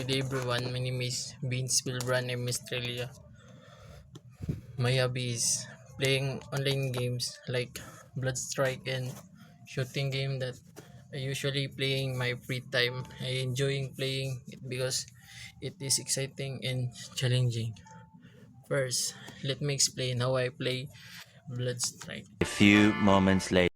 Good day everyone, my name is Vince Wilbran and Mistrelia. My hobby is playing online games like Bloodstrike and shooting game that I usually playing my free time. I enjoying playing it because it is exciting and challenging. First, let me explain how I play Bloodstrike. A few moments later.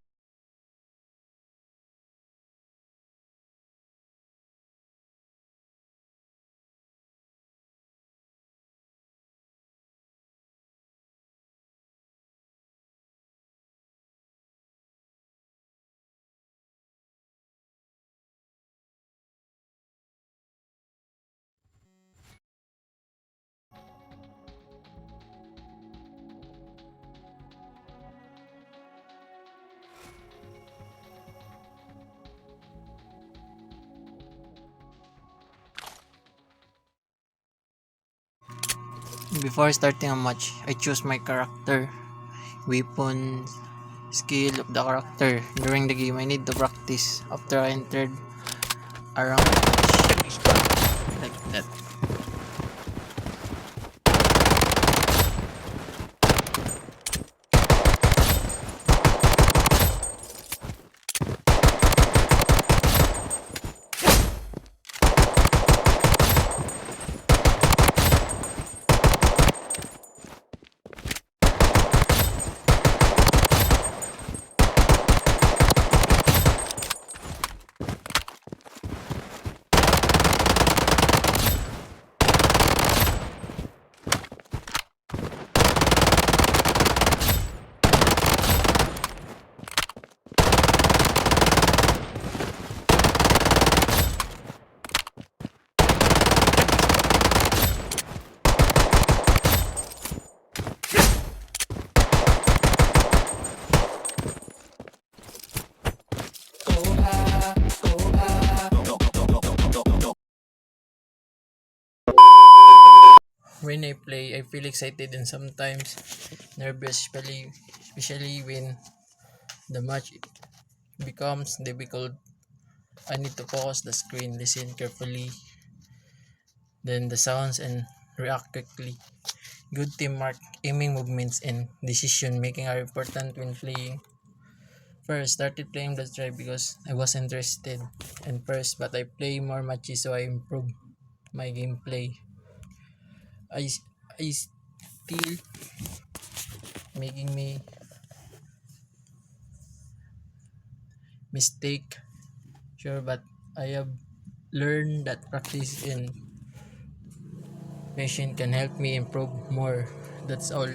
Before starting a match, I choose my character, weapon, skill of the character. During the game, I need to practice after I entered around like that. When I play, I feel excited and sometimes nervous, especially when the match becomes difficult. I need to focus the screen, listen carefully, then the sounds and react quickly. Good teamwork, aiming movements, and decision making are important when playing. First, started playing Blood Drive because I was interested and first, but I play more matches so I improve my gameplay. I, I still making me mistake, sure, but I have learned that practice and patience can help me improve more. That's all.